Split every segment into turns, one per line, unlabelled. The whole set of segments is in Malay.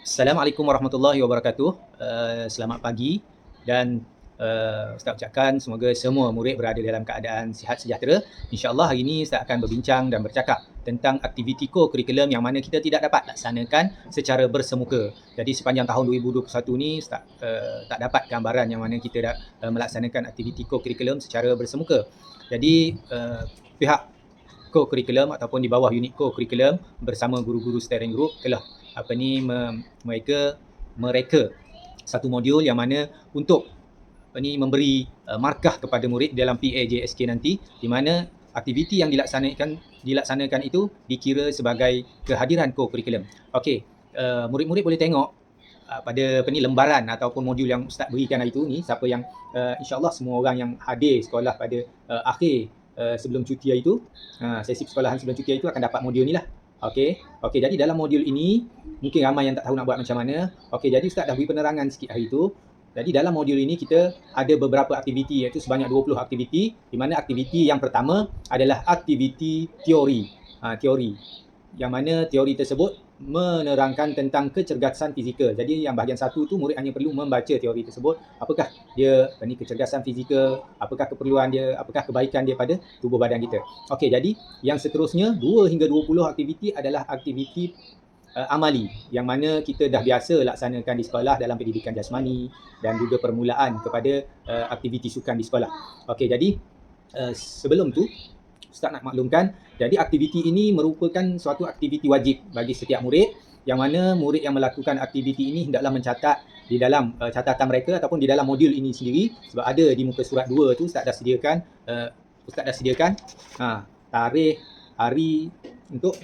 Assalamualaikum warahmatullahi wabarakatuh. Selamat pagi dan Ustaz ucapkan semoga semua murid berada dalam keadaan sihat sejahtera. InsyaAllah hari ini Ustaz akan berbincang dan bercakap tentang aktiviti co-curriculum yang mana kita tidak dapat laksanakan secara bersemuka. Jadi sepanjang tahun 2021 ni Ustaz tak dapat gambaran yang mana kita dah melaksanakan aktiviti co-curriculum secara bersemuka. Jadi pihak co-curriculum ataupun di bawah unit co-curriculum bersama guru-guru steering group telah mereka satu modul yang mana untuk memberi markah kepada murid dalam PAJSK nanti, di mana aktiviti yang dilaksanakan itu dikira sebagai kehadiran co-curriculum. Okey, murid-murid boleh tengok pada lembaran ataupun modul yang Ustaz berikan hari itu ni, siapa yang insya-Allah semua orang yang hadir sekolah pada akhir sebelum cuti hari itu, sesi persekolahan sebelum cuti hari itu akan dapat modul ni lah. Okey, jadi dalam modul ini mungkin ramai yang tak tahu nak buat macam mana. Okey, jadi Ustaz dah beri penerangan sikit hari itu. Jadi dalam modul ini kita ada beberapa aktiviti, iaitu sebanyak 20 aktiviti, di mana aktiviti yang pertama adalah aktiviti teori. Teori. Yang mana teori tersebut menerangkan tentang kecergasan fizikal. Jadi yang bahagian satu tu murid hanya perlu membaca teori tersebut. Apakah dia kecergasan fizikal, apakah keperluan dia, apakah kebaikan dia pada tubuh badan kita. Okey, jadi yang seterusnya 2 hingga 20 aktiviti adalah aktiviti amali yang mana kita dah biasa laksanakan di sekolah dalam pendidikan jasmani dan juga permulaan kepada aktiviti sukan di sekolah. Okey, jadi sebelum tu Ustaz nak maklumkan, jadi aktiviti ini merupakan suatu aktiviti wajib bagi setiap murid, yang mana murid yang melakukan aktiviti ini hendaklah mencatat di dalam catatan mereka ataupun di dalam modul ini sendiri, sebab ada di muka surat 2 tu Ustaz dah sediakan tarikh, hari untuk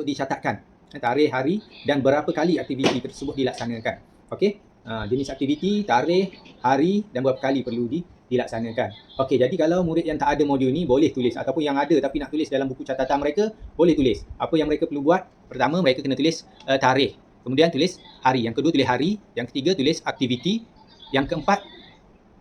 dicatatkan, tarikh, hari dan berapa kali aktiviti tersebut dilaksanakan. Okey, jenis aktiviti, tarikh, hari dan berapa kali perlu dilaksanakan. Okey, jadi kalau murid yang tak ada modul ni boleh tulis, ataupun yang ada tapi nak tulis dalam buku catatan mereka, boleh tulis. Apa yang mereka perlu buat? Pertama, mereka kena tulis tarikh. Kemudian tulis hari. Yang kedua tulis hari. Yang ketiga tulis aktiviti. Yang keempat,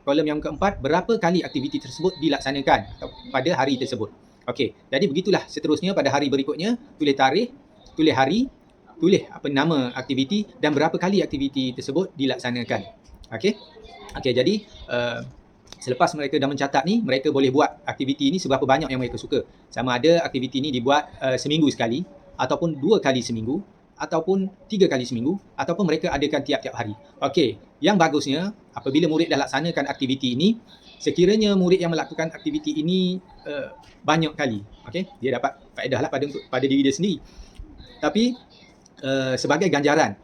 kolom yang keempat, berapa kali aktiviti tersebut dilaksanakan pada hari tersebut. Okey, jadi begitulah seterusnya pada hari berikutnya, tulis tarikh, tulis hari, tulis apa nama aktiviti dan berapa kali aktiviti tersebut dilaksanakan. Okey, jadi selepas mereka dah mencatat ni, mereka boleh buat aktiviti ni seberapa banyak yang mereka suka. Sama ada aktiviti ni dibuat seminggu sekali, ataupun 2 kali seminggu, ataupun 3 kali seminggu, ataupun mereka adakan tiap-tiap hari. Okey, yang bagusnya apabila murid dah laksanakan aktiviti ini, sekiranya murid yang melakukan aktiviti ini banyak kali, okey, dia dapat faedah lah pada diri dia sendiri. Tapi sebagai ganjaran,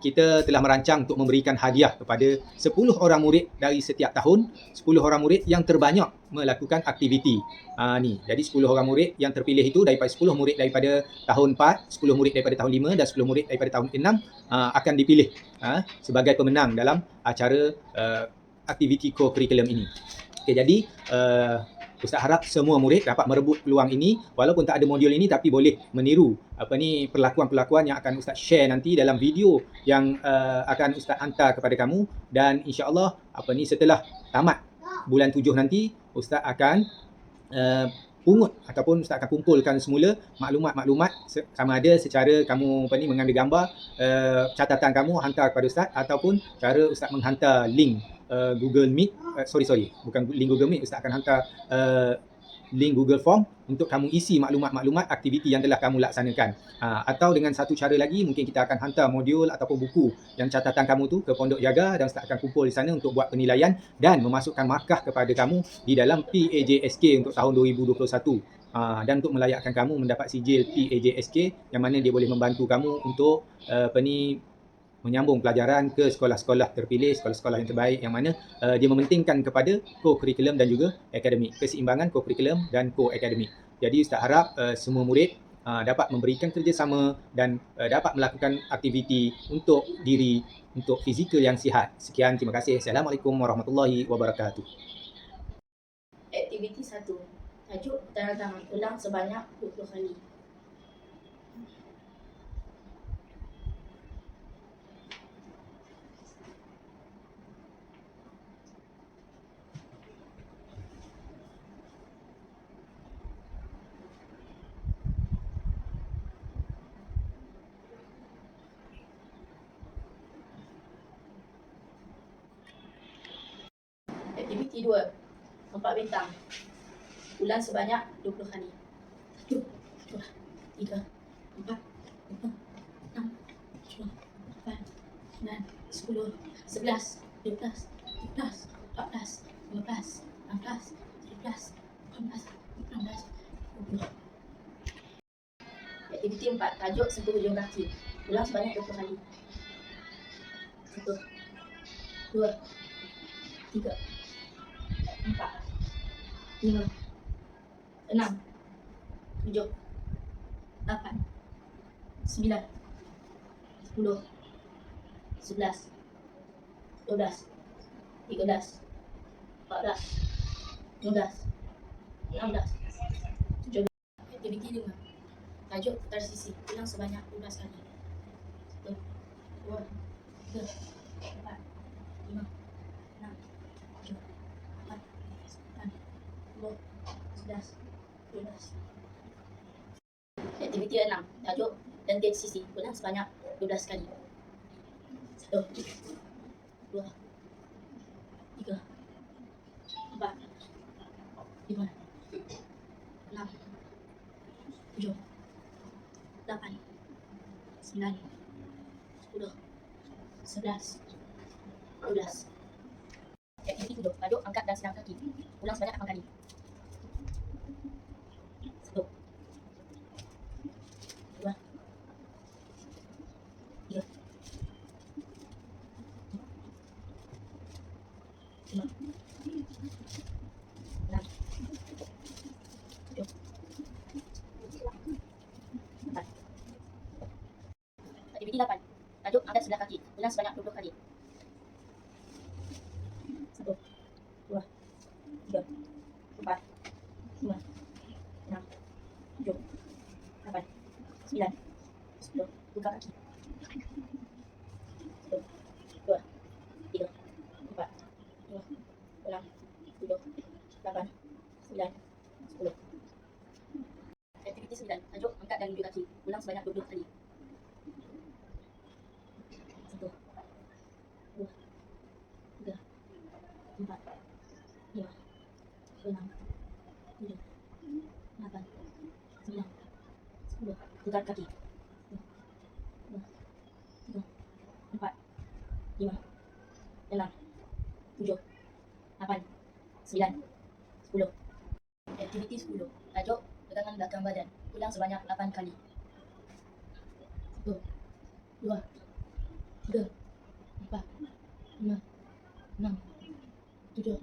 kita telah merancang untuk memberikan hadiah kepada 10 orang murid dari setiap tahun, 10 orang murid yang terbanyak melakukan aktiviti. Jadi 10 orang murid yang terpilih itu daripada 10 murid daripada tahun 4, 10 murid daripada tahun 5 dan 10 murid daripada tahun 6 akan dipilih sebagai pemenang dalam acara aktiviti co-curriculum ini. Okey, jadi Ustaz harap semua murid dapat merebut peluang ini, walaupun tak ada modul ini tapi boleh meniru perlakuan-perlakuan yang akan Ustaz share nanti dalam video yang akan Ustaz hantar kepada kamu, dan insya-Allah setelah tamat bulan 7 nanti Ustaz akan pungut ataupun Ustaz akan kumpulkan semula maklumat-maklumat, sama ada secara kamu mengambil gambar catatan kamu hantar kepada Ustaz, ataupun cara Ustaz menghantar link Google Meet, bukan link Google Meet, Ustaz akan hantar link Google Form untuk kamu isi maklumat-maklumat aktiviti yang telah kamu laksanakan. Atau dengan satu cara lagi, mungkin kita akan hantar modul ataupun buku yang catatan kamu tu ke Pondok Jaga, dan Ustaz akan kumpul di sana untuk buat penilaian dan memasukkan markah kepada kamu di dalam PAJSK untuk tahun 2021. Dan untuk melayakkan kamu mendapat sijil PAJSK, yang mana dia boleh membantu kamu untuk menyambung pelajaran ke sekolah-sekolah terpilih, sekolah-sekolah yang terbaik, yang mana dia mementingkan kepada co-curriculum dan juga akademik, keseimbangan co-curriculum dan co-akademik. Jadi Ustaz harap semua murid dapat memberikan kerjasama dan dapat melakukan aktiviti untuk diri, untuk fizikal yang sihat. Sekian, terima kasih. Assalamualaikum warahmatullahi wabarakatuh.
Aktiviti 1. Tajuk tangan ulang sebanyak 20 kali. Aktiviti 2. Empat bintang. Ulang sebanyak 20 kali. 1, 2, 3, 4, 5, 6, 7, 8, 9, 10, 11, 12, 13, 14, 15, 16, 17, 18, 19, 20. Aktiviti 4. Tajuk sentuh hujung kaki. Ulang sebanyak 20 kali. 1, 2, 3, 4, 5, 6, 7, 8, 9, 10, 11, 12, 13, 14, 15, 16, 17. Aktiviti 5. Tajuk putar sisi. Ulang sebanyak 12 kali. 1, 2, 3, 4, 5, 6, 7, 8, 9, 10, 11, 12. Aktiviti 6. Tajuk lentil sisi. Ulang sebanyak 12 kali. 1, 2, 3, 4, 5, 6, 7, 8, 9, 10, 11, 12. Aktiviti 7. Tajuk angkat dan sedang kaki. Ulang sebanyak 8 kali. 1, 2, 3, 5, 6, 7, 8. Aktiviti 8. Tajuk angkat sebelah kaki. Ulang sebanyak 20 kali. 1, 2, 3, 4, 5, 6, 7, 8, 9, 10. Buka kaki. 1, 2, 3, 4, 5, 6, 7, 8, 9, 10. Aktiviti 9. Tajuk angkat dan unjuk kaki. Ulang sebanyak 20 kali. 1, 2, 3, 4, 5, 6, 7, 8, 9, 10. Putar kaki. 1, 2, 3, 4, 5, 6, 7, 8, 9, 10. Aktiviti 10. Tajuk pegangan belakang badan. Ulang sebanyak 8 kali. 1, 2, 3, 4, 5, 6, 7,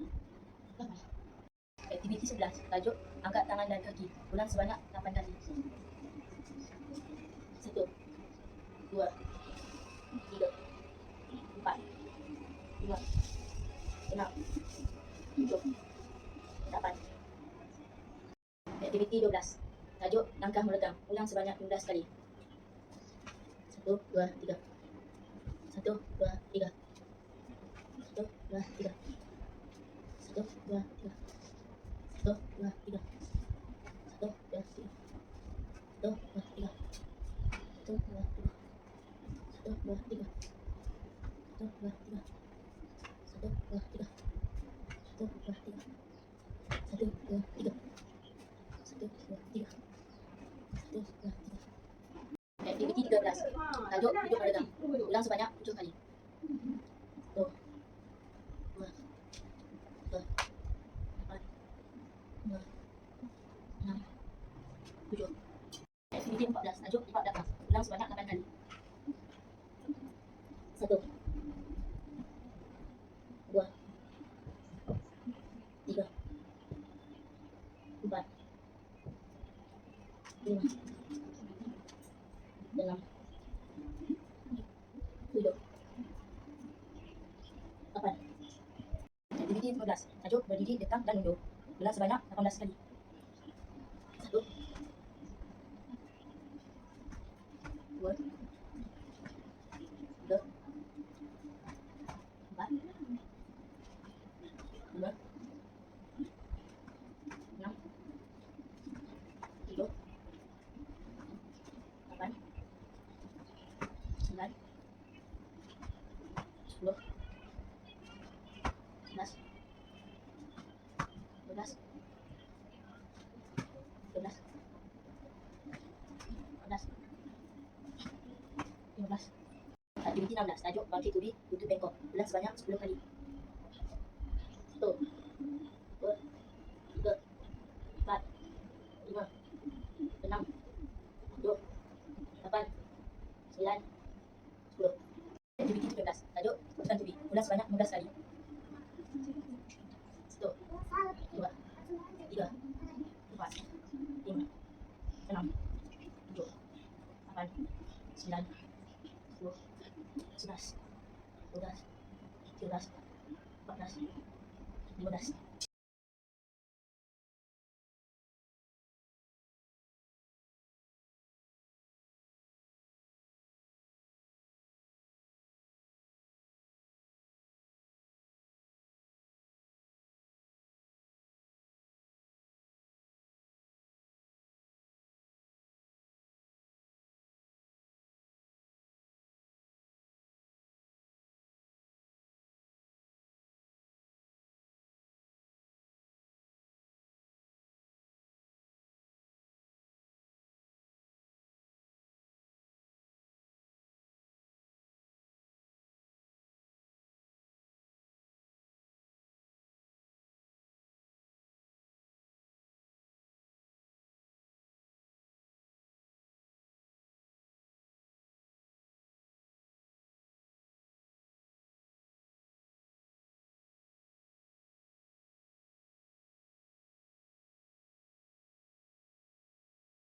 8. Aktiviti 11. Tajuk angkat tangan dan kaki. Ulang sebanyak 8 kali. 1, 2, 3, 4, 5, 6, 7, 8. Aktiviti 12. Tajuk langkah meregang. Ulang sebanyak 15 kali. 1, 2, 3. 1, 2, 3. 1, 2, 3. 1, 2, 3. 1, 2, 3. 1, 2, 3. 1, 2, 3. 1, 2, 3. 1, 2, 3. 1, 2, 3. 1, 2, 3. 1, 2, 3. 1, 2, 3. 1, 2, 3. 1, 2, 3. Aktiviti 13. Tajuk duduk meregang. Ulang sebanyak 7 kali. 1, 2, 3, 4, 5, 6, 7. Aktiviti 14. Tajuk lipat belakang. Ulang sebanyak 8 kali. 1, 2, 3, 4, 5, 6, 7, 8. Aktiviti 15. Tajuk berdiri, dekat dan undur. Ulang sebanyak 18 kali. 1, 2, 3, 4, 5, 6, 7, 8, 9, 10, 11, 14, 15, 16, 15. Aktiviti 16, tajuk bangkit tubi tutup bengkok. Ulang sebanyak 10 kali. 1, 2, 3, 4, 5, 6, 7, 8, 9, 10. Aktiviti 17, tajuk tekan tubi. Ulang sebanyak 15 kali. 1, 2, 3, 4, 5, 6, 7, 8, 9, 10, 11, 12, 13, 14, 15.